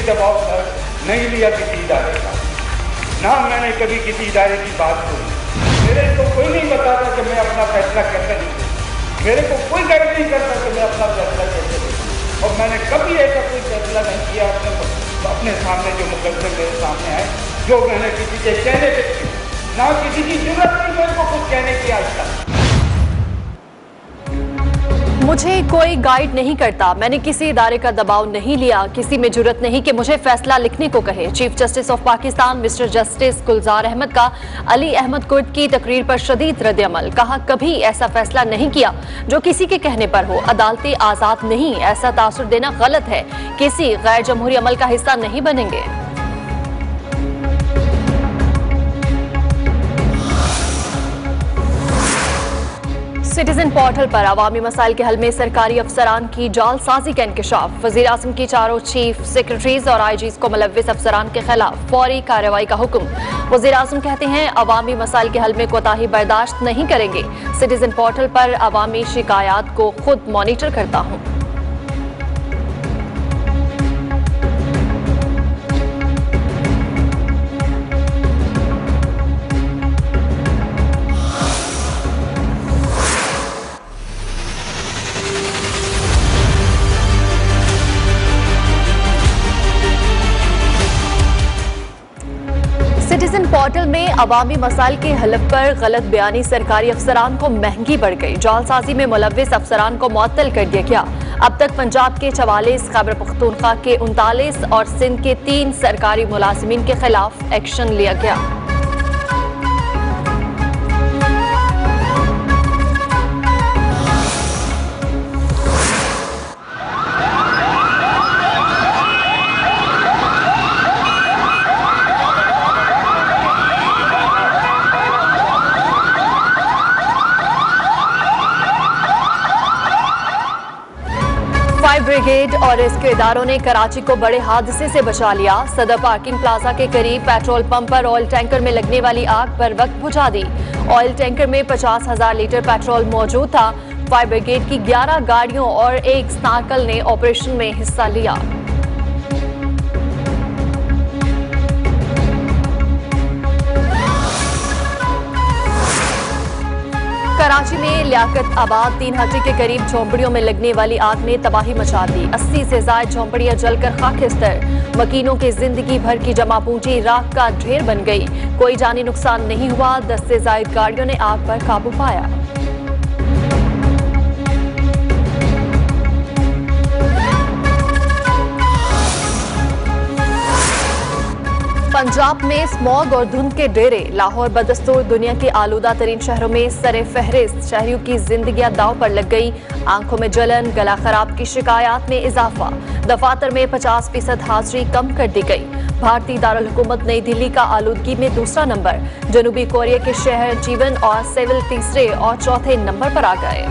दबाव नहीं लिया किसी इदारे का, ना मैंने कभी किसी इदारे की बात सुनी। मेरे को कोई नहीं बताता कि मैं अपना फैसला कैसे लूँ, मेरे को कोई गाइड नहीं करता कि मैं अपना फैसला कैसे लूँ, और मैंने कभी ऐसा कोई फैसला नहीं किया अपने सामने जो मुकदमे मेरे सामने आए, जो मैंने किसी के कहने पे की, ना किसी की जरूरत नहीं मेरे को कुछ कहने की आज तक। मुझे कोई गाइड नहीं करता, मैंने किसी इदारे का दबाव नहीं लिया, किसी में जरूरत नहीं कि मुझे फैसला लिखने को कहे। Chief justice of Pakistan mister justice Gulzar Ahmed का अली अहमद कुर्द की तकरीर पर शदीद रद्द-ए-अमल। कहा, कभी ऐसा फैसला नहीं किया जो किसी के कहने पर हो। अदालतें आजाद नहीं, ऐसा तासुर देना गलत है, किसी गैर जमहूरी अमल का हिस्सा नहीं बनेंगे। सिटीजन पोर्टल पर अवामी मसाइल के हल में सरकारी अफसरान की जालसाजी का इंकशाफ। वज़ीर आज़म की चारों चीफ सेक्रेटरीज और आईजीज को मुलव्विस अफसरान के खिलाफ फौरी कार्रवाई का हुक्म। वज़ीर आज़म कहते हैं, अवामी मसाइल के हल में कोताही बर्दाश्त नहीं करेंगे। सिटीजन पोर्टल पर अवामी शिकायत को खुद मॉनिटर करता हूँ। सिटीजन पोर्टल में अवामी मसाइल के हल पर गलत बयानी सरकारी अफसरान को महंगी पड़ गई। जालसाजी में मुलव्विस अफसरान को मुअत्तल कर दिया गया। अब तक पंजाब के 44, खैबर पख्तूनख्वा के 39 और सिंध के 3 सरकारी मुलाजिमीन के खिलाफ एक्शन लिया गया। फायर ब्रिगेड और इसके इदारों ने कराची को बड़े हादसे से बचा लिया। सदर पार्किंग प्लाजा के करीब पेट्रोल पंप पर ऑयल टैंकर में लगने वाली आग पर वक्त बुझा दी। ऑयल टैंकर में 50,000 लीटर पेट्रोल मौजूद था। फायर ब्रिगेड की 11 गाड़ियों और एक स्नार्कल ने ऑपरेशन में हिस्सा लिया। कराची में लियाकत आबाद 3 हटी के करीब झोंपड़ियों में लगने वाली आग ने तबाही मचा दी। 80 से ज्यादा झोंपड़ियां जलकर खाकिस्तर। मकीनों की जिंदगी भर की जमा पूंजी राख का ढेर बन गई। कोई जानी नुकसान नहीं हुआ। 10 से ज्यादा गाड़ियों ने आग पर काबू पाया। पंजाब में स्मॉग और धुंध के डेरे। लाहौर बदस्तूर दुनिया के आलूदा तरीन शहरों में सरे फहरिस्त। शहरियों की जिंदगियां दांव पर लग गई। आंखों में जलन, गला खराब की शिकायत में इजाफा। दफातर में 50% हाजिरी कम कर दी गई। भारतीय दारुल हुकूमत नई दिल्ली का आलूदगी में दूसरा नंबर। जनूबी कोरिया के शहर जीवन और सिविल तीसरे और चौथे नंबर पर आ गए।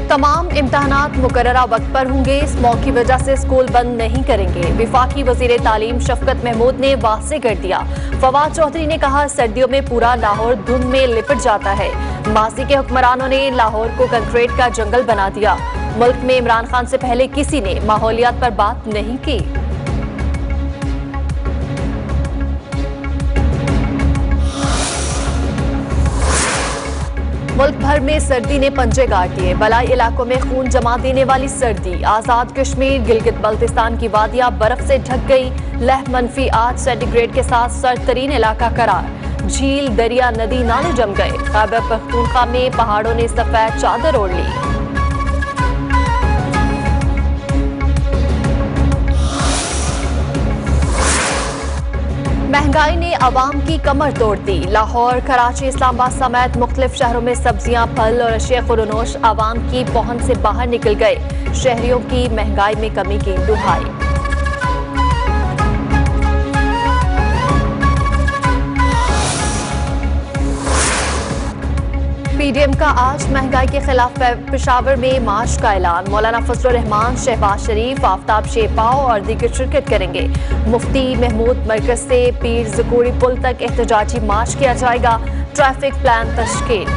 तमाम इम्तहानात मुकर्ररा वक्त पर होंगे। स्मॉग की वजह से स्कूल बंद नहीं करेंगे। वफाकी वजीर तालीम शफकत महमूद ने वाज़ेह कर दिया। फवाद चौधरी ने कहा, सर्दियों में पूरा लाहौर धुंध में लिपट जाता है। माजी के हुक्मरानों ने लाहौर को कंक्रीट का जंगल बना दिया। मुल्क में इमरान खान से पहले किसी ने माहौलियात पर बात नहीं की। मुल्क भर में सर्दी ने पंजे गाड़ दिए। बलाई इलाकों में खून जमा देने वाली सर्दी। आजाद कश्मीर, गिलगित बल्तिस्तान की वादियां बर्फ से ढक गई। लह -8 सेंटीग्रेड के साथ सर्द तरीन इलाका करार। झील, दरिया, नदी, नाले जम गए। खैबर पख्तूनख्वा में पहाड़ों ने सफेद चादर ओढ़ ली। महंगाई ने आवाम की कमर तोड़ दी। लाहौर, कराची, इस्लामाबाद समेत मुख्तलिफ शहरों में सब्जियां, फल और अशिया खुरनोश आवाम की पहुंच से बाहर निकल गए। शहरियों की महंगाई में कमी की दुहाई। पीडीएम का आज महंगाई के खिलाफ पेशावर में मार्च का ऐलान। मौलाना फजलुर रहमान, शहबाज शरीफ, आफ्ताब शेपाओ और दीगर शिरकत करेंगे। मुफ्ती महमूद मरकज से पीर ज़कूरी पुल तक एहतजाजी मार्च किया जाएगा। ट्रैफिक प्लान तश्कील।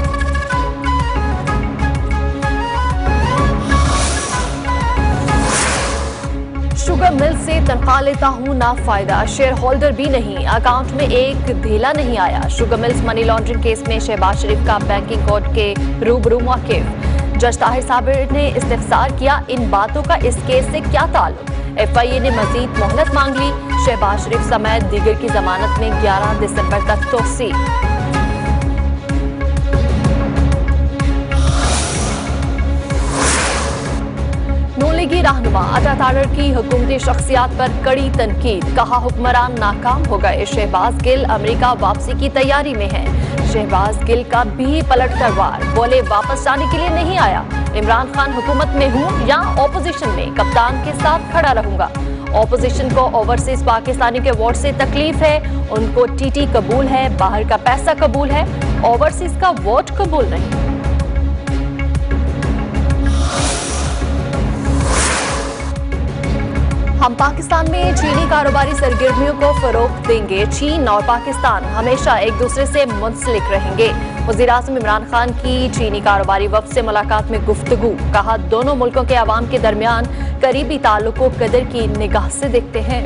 शुगर मिल से तनख्वाह लेता हूं ना फायदा, शेयर होल्डर भी नहीं, अकाउंट में एक धेला नहीं आया। Sugar mills money laundering case में शहबाज शरीफ का बैंकिंग कोर्ट के रूबरू मौक़िफ़। जज ताहिर साबिर ने इस्तिफसार किया, इन बातों का इस केस से क्या ताल्लुक। FIA ने मजीद मोहलत मांग ली। शहबाज शरीफ समेत दीगर की जमानत में 11 दिसंबर तक तोसी। नूनलीगी रहनुमा अता तारर की हुकूमती शख्सियात पर कड़ी तनकीद, कहा हुक्मरान नाकाम हो गए। शहबाज गिल अमेरिका वापसी की तैयारी में है। शहबाज गिल का भी पलट कर वार, बोले वापस जाने के लिए नहीं आया। इमरान खान हुकूमत में हूं या ऑपोजिशन में, कप्तान के साथ खड़ा रहूंगा। ऑपोजिशन को ओवरसीज पाकिस्तानी के वोट से तकलीफ है, उनको TT कबूल है, बाहर का पैसा कबूल है, ओवरसीज का वोट कबूल नहीं। हम पाकिस्तान में चीनी कारोबारी सरगर्मियों को फरोग देंगे। चीन और पाकिस्तान हमेशा एक दूसरे से मुंसलिक रहेंगे। वज़ीर-ए-आज़म इमरान खान की चीनी कारोबारी वफ़द से मुलाकात में गुफ्तगू, कहा दोनों मुल्कों के अवाम के दरमियान करीबी ताल्लुक को कदर की निगाह से देखते हैं।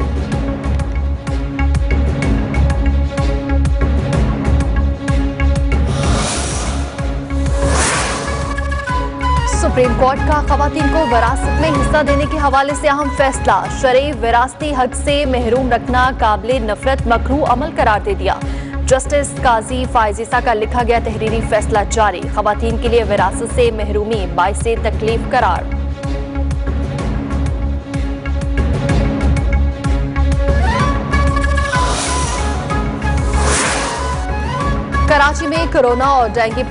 सुप्रीम कोर्ट का खवातीन को विरासत में हिस्सा देने के हवाले से अहम फैसला, शरई विरासती हक से महरूम रखना काबिले नफरत मकरूह अमल करार दे दिया। जस्टिस काजी फायजीसा का लिखा गया तहरीरी फैसला जारी, खवातीन के लिए विरासत से महरूमी बाइसे तकलीफ करार। कराची में कोरोना और डेंगू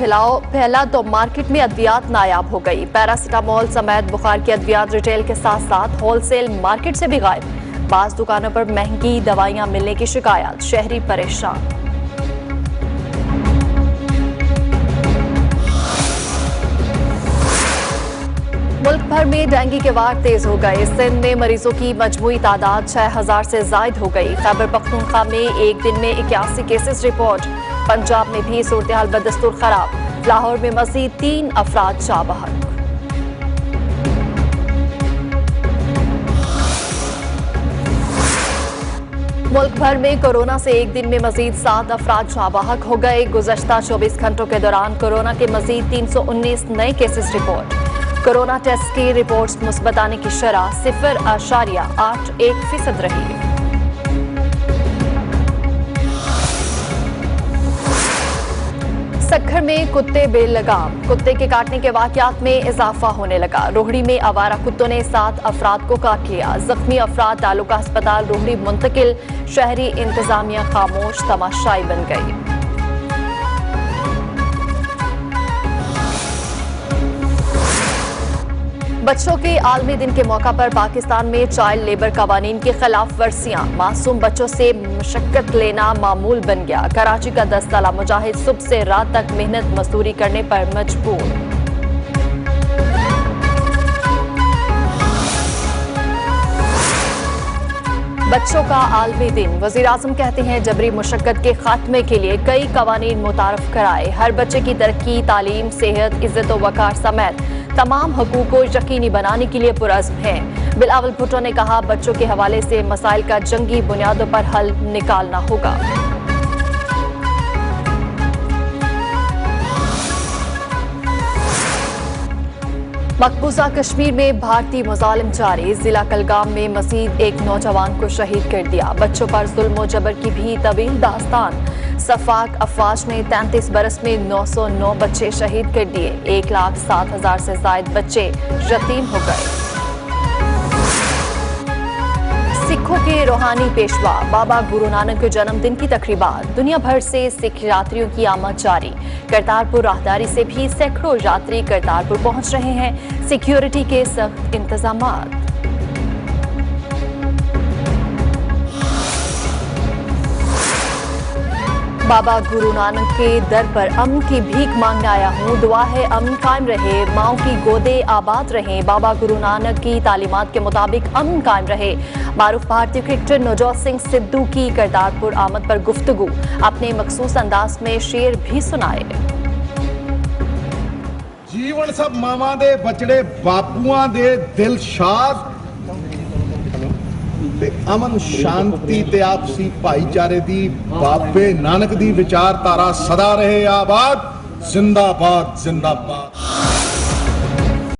फैला तो मार्केट में अद्वियात नायाब हो गई। पैरासिटामोल समेत बुखार की अद्वियात रिटेल के साथ साथ होलसेल मार्केट से भी गायब। बाज दुकानों पर महंगी दवाइयां मिलने की शिकायत, शहरी परेशान। मुल्क भर में डेंगू के वार तेज हो गए। सिंध में मरीजों की मजमूई तादाद 6000 से जायद हो गई। खैबर पख्तूनख्वा में एक दिन में 81 केसेस रिपोर्ट। पंजाब में भी सूरत-ए-हाल बदस्तूर खराब। लाहौर में मजीद 3 अफराद जाबहक। मुल्क भर में कोरोना से एक दिन में मजीद 7 अफराद जाबहक हो गए। गुज़श्ता 24 घंटों के दौरान कोरोना के मजीद 319 नए केसेस रिपोर्ट। कोरोना टेस्ट की रिपोर्ट्स मुस्बत आने की शरह 0.81% रही। सक्खर में कुत्ते बेलगाम, कुत्ते के काटने के वाकयात में इजाफा होने लगा। रोहड़ी में आवारा कुत्तों ने 7 अफराद को काट लिया। जख्मी अफराद तालुका अस्पताल रोहड़ी मुंतकिल। शहरी इंतजामिया खामोश तमाशाई बन गई। बच्चों के आलमी दिन के मौका पर पाकिस्तान में चाइल्ड लेबर कवानीन की खिलाफ वर्जियां, मासूम बच्चों से मशक्कत लेना मामूल बन गया। कराची का 10 साला मुजाहिद सुबह से रात तक मेहनत मजदूरी करने पर मजबूर। बच्चों का आलमी दिन, वज़ीर-ए-आज़म कहते हैं जबरी मुशक्कत के खात्मे के लिए कई कवानीन मुतारफ कराए। हर बच्चे की तरक्की, तालीम, सेहत, इज्जत व वकार समेत तमाम हकूक को यकीनी बनाने के लिए पुरअज़्म हैं। बिलावल भुट्टो ने कहा बच्चों के हवाले से मसाइल का जंगी बुनियादों पर हल निकालना होगा। मकबूजा कश्मीर में भारतीय मुजालिम जारी। जिला कलगाम में मजीद एक नौजवान को शहीद कर दिया। बच्चों पर जुल्म व जबर की भी तवील दास्तान। सफाक अफवाज ने 33 बरस में 909 बच्चे शहीद कर दिए। 1,07,000 से ज्यादा बच्चे यतीम हो गए। सिखों के रूहानी पेशवा बाबा गुरु नानक के जन्मदिन की तकरीबात। दुनिया भर से सिख यात्रियों की आमद जारी। करतारपुर राहदारी से भी सैकड़ों यात्री करतारपुर पहुंच रहे हैं। सिक्योरिटी के सख्त इंतजामात। बाबा गुरु नानक के दर पर अमन की भीख मांगने आया हूँ। दुआ है अमन कायम रहे, माओ की गोदे आबाद रहें। बाबा गुरु नानक की तालीमात के मुताबिक अमन कायम रहे। मारूफ भारतीय क्रिकेटर नवजोत सिंह सिद्धू की करतारपुर आमद पर गुफ्तगू। अपने मखसूस अंदाज में शेर भी सुनाए। जीवन सब मावा दे बचड़े बापूआ दे दिल शाद ਤੇ ਅਮਨ ਸ਼ਾਂਤੀ ਤੇ ਆਪਸੀ ਭਾਈਚਾਰੇ ਦੀ ਬਾਬੇ ਨਾਨਕ ਦੀ ਵਿਚਾਰਧਾਰਾ ਸਦਾ ਰਹੇ ਆਬਾਦ। ਜ਼ਿੰਦਾਬਾਦ ਜ਼ਿੰਦਾਬਾਦ।